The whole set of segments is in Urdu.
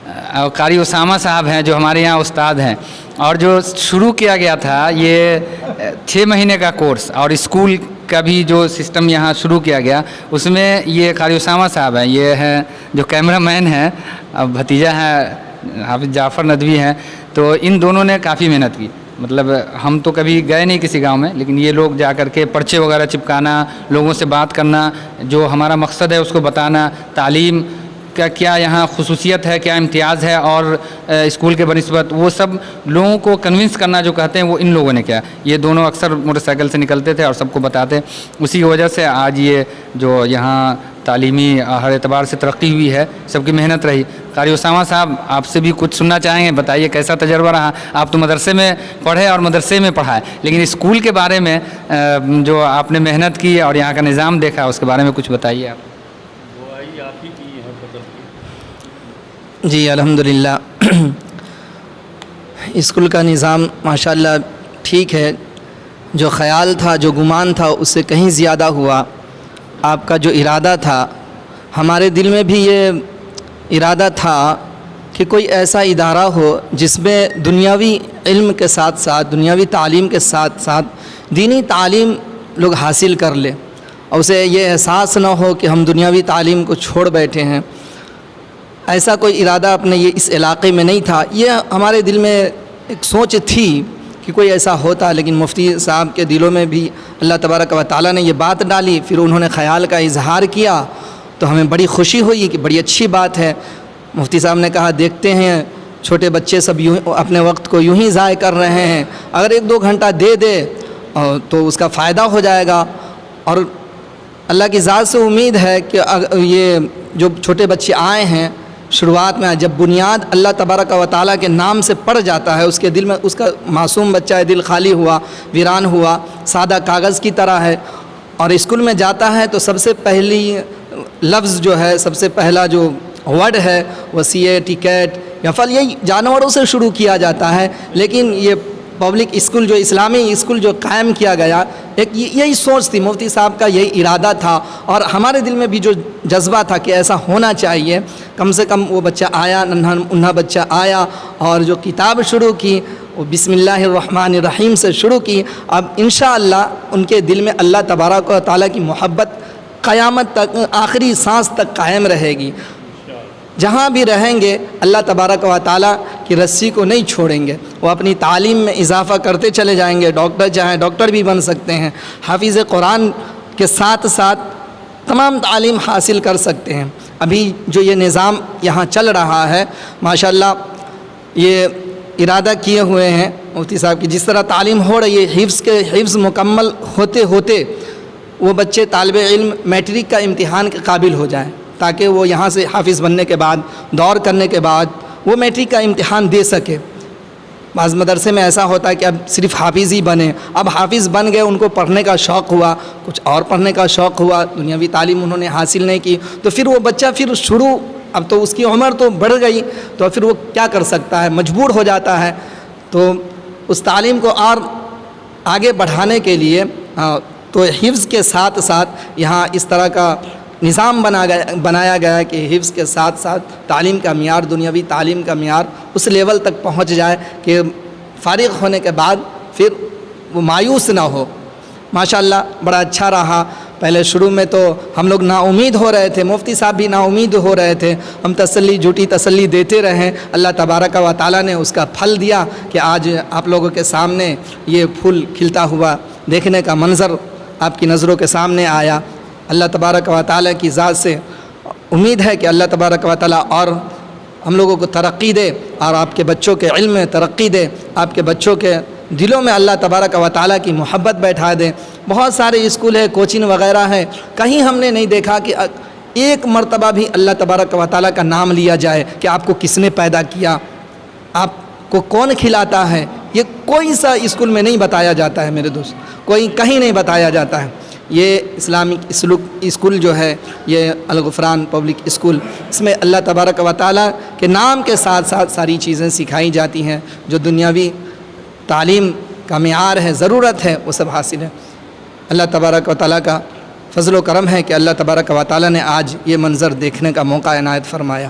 اور قاری اسامہ صاحب ہیں جو ہمارے یہاں استاد ہیں، اور جو شروع کیا گیا تھا یہ 6 مہینے کا کورس، اور اسکول کا بھی جو سسٹم یہاں شروع کیا گیا اس میں یہ قاری اسامہ صاحب ہیں، یہ ہیں جو کیمرہ مین ہیں، بھتیجا ہیں حافظ جعفر ندوی ہیں، تو ان دونوں نے کافی محنت کی. مطلب ہم تو کبھی گئے نہیں کسی گاؤں میں، لیکن یہ لوگ جا کر کے پرچے وغیرہ چپکانا، لوگوں سے بات کرنا، جو ہمارا مقصد ہے اس کو بتانا، تعلیم کا کیا یہاں خصوصیت ہے، کیا امتیاز ہے اور اسکول کے بنسبت، وہ سب لوگوں کو کنونس کرنا جو کہتے ہیں وہ ان لوگوں نے کیا. یہ دونوں اکثر موٹر سائیکل سے نکلتے تھے اور سب کو بتاتے، اسی کی وجہ سے آج یہ جو یہاں تعلیمی ہر اعتبار سے ترقی ہوئی ہے، سب کی محنت رہی. قاری اسامہ صاحب آپ سے بھی کچھ سننا چاہیں گے، بتائیے کیسا تجربہ رہا. آپ تو مدرسے میں پڑھے اور مدرسے میں پڑھائے، لیکن اسکول کے بارے میں جو آپ نے محنت کی اور یہاں کا نظام دیکھا اس کے بارے میں کچھ بتائیے. آپ جی الحمدللہ اسکول کا نظام ماشاءاللہ ٹھیک ہے. جو خیال تھا، جو گمان تھا، اس سے کہیں زیادہ ہوا. آپ کا جو ارادہ تھا، ہمارے دل میں بھی یہ ارادہ تھا کہ کوئی ایسا ادارہ ہو جس میں دنیاوی علم کے ساتھ ساتھ، دنیاوی تعلیم کے ساتھ ساتھ دینی تعلیم لوگ حاصل کر لیں، اور اسے یہ احساس نہ ہو کہ ہم دنیاوی تعلیم کو چھوڑ بیٹھے ہیں. ایسا کوئی ارادہ اپنے یہ اس علاقے میں نہیں تھا. یہ ہمارے دل میں ایک سوچ تھی کہ کوئی ایسا ہوتا، لیکن مفتی صاحب کے دلوں میں بھی اللہ تبارک و تعالیٰ نے یہ بات ڈالی، پھر انہوں نے خیال کا اظہار کیا تو ہمیں بڑی خوشی ہوئی کہ بڑی اچھی بات ہے. مفتی صاحب نے کہا دیکھتے ہیں چھوٹے بچے سب یوں اپنے وقت کو یوں ہی ضائع کر رہے ہیں، اگر 1-2 گھنٹہ دے دے تو اس کا فائدہ ہو جائے گا. اور اللہ کی ذات سے امید ہے کہ یہ جو چھوٹے بچے آئے ہیں، شروعات میں جب بنیاد اللہ تبارک و تعالیٰ کے نام سے پڑ جاتا ہے، اس کے دل میں، اس کا معصوم بچہ ہے، دل خالی ہوا، ویران ہوا، سادہ کاغذ کی طرح ہے. اور اسکول میں جاتا ہے تو سب سے پہلی لفظ جو ہے، سب سے پہلا جو ورڈ ہے وہ سی کیٹ یا فل، یہی جانوروں سے شروع کیا جاتا ہے. لیکن یہ پبلک اسکول جو اسلامی اسکول جو قائم کیا گیا، ایک یہی سوچ تھی، مفتی صاحب کا یہی ارادہ تھا، اور ہمارے دل میں بھی جو جذبہ تھا کہ ایسا ہونا چاہیے. کم سے کم وہ بچہ آیا، ننھا بچہ آیا، اور جو کتاب شروع کی وہ بسم اللہ الرحمن الرحیم سے شروع کی. اب انشاءاللہ ان کے دل میں اللہ تبارک و تعالیٰ کی محبت قیامت تک، آخری سانس تک قائم رہے گی. جہاں بھی رہیں گے اللہ تبارک و تعالیٰ کی رسی کو نہیں چھوڑیں گے. وہ اپنی تعلیم میں اضافہ کرتے چلے جائیں گے. ڈاکٹر چاہیں ڈاکٹر بھی بن سکتے ہیں، حافظ قرآن کے ساتھ ساتھ تمام تعلیم حاصل کر سکتے ہیں. ابھی جو یہ نظام یہاں چل رہا ہے ماشاءاللہ، یہ ارادہ کیے ہوئے ہیں مفتی صاحب کی، جس طرح تعلیم ہو رہی ہے، حفظ مکمل ہوتے ہوتے وہ بچے طالب علم میٹرک کا امتحان کے قابل ہو جائیں، تاکہ وہ یہاں سے حافظ بننے کے بعد، دور کرنے کے بعد وہ میٹرک کا امتحان دے سکے. بعض مدرسے میں ایسا ہوتا ہے کہ اب صرف حافظ ہی بنے. اب حافظ بن گئے، ان کو پڑھنے کا شوق ہوا، کچھ اور پڑھنے کا شوق ہوا، دنیاوی تعلیم انہوں نے حاصل نہیں کی، تو پھر وہ بچہ پھر شروع، اب تو اس کی عمر تو بڑھ گئی، تو پھر وہ کیا کر سکتا ہے، مجبور ہو جاتا ہے. تو اس تعلیم کو اور آگے بڑھانے کے لیے تو حفظ کے ساتھ ساتھ یہاں اس طرح کا نظام بنایا گیا کہ حفظ کے ساتھ ساتھ تعلیم کا معیار، دنیاوی تعلیم کا معیار اس لیول تک پہنچ جائے کہ فارغ ہونے کے بعد پھر وہ مایوس نہ ہو. ماشاءاللہ بڑا اچھا رہا. پہلے شروع میں تو ہم لوگ نا امید ہو رہے تھے، مفتی صاحب بھی نا امید ہو رہے تھے، ہم جھوٹی تسلی دیتے رہیں. اللہ تبارک و تعالیٰ نے اس کا پھل دیا کہ آج آپ لوگوں کے سامنے یہ پھول کھلتا ہوا دیکھنے کا منظر آپ کی نظروں کے سامنے آیا. اللہ تبارک و تعالیٰ کی ذات سے امید ہے کہ اللہ تبارک و تعالیٰ اور ہم لوگوں کو ترقی دے، اور آپ کے بچوں کے علم میں ترقی دے، آپ کے بچوں کے دلوں میں اللہ تبارک و تعالیٰ کی محبت بیٹھا دے. بہت سارے اسکول ہے، کوچنگ وغیرہ ہے، کہیں ہم نے نہیں دیکھا کہ ایک مرتبہ بھی اللہ تبارک و تعالیٰ کا نام لیا جائے کہ آپ کو کس نے پیدا کیا، آپ کو کون کھلاتا ہے. یہ کوئی سا اسکول میں نہیں بتایا جاتا ہے میرے دوست، کوئی کہیں نہیں بتایا جاتا ہے. یہ اسلامک اسکول جو ہے، یہ الغفران پبلک اسکول، اس میں اللہ تبارک و تعالیٰ کے نام کے ساتھ ساتھ ساری چیزیں سکھائی جاتی ہیں. جو دنیاوی تعلیم کا معیار ہے، ضرورت ہے، وہ سب حاصل ہے. اللہ تبارک و تعالیٰ کا فضل و کرم ہے کہ اللہ تبارک و تعالیٰ نے آج یہ منظر دیکھنے کا موقع عنایت فرمایا.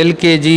LKG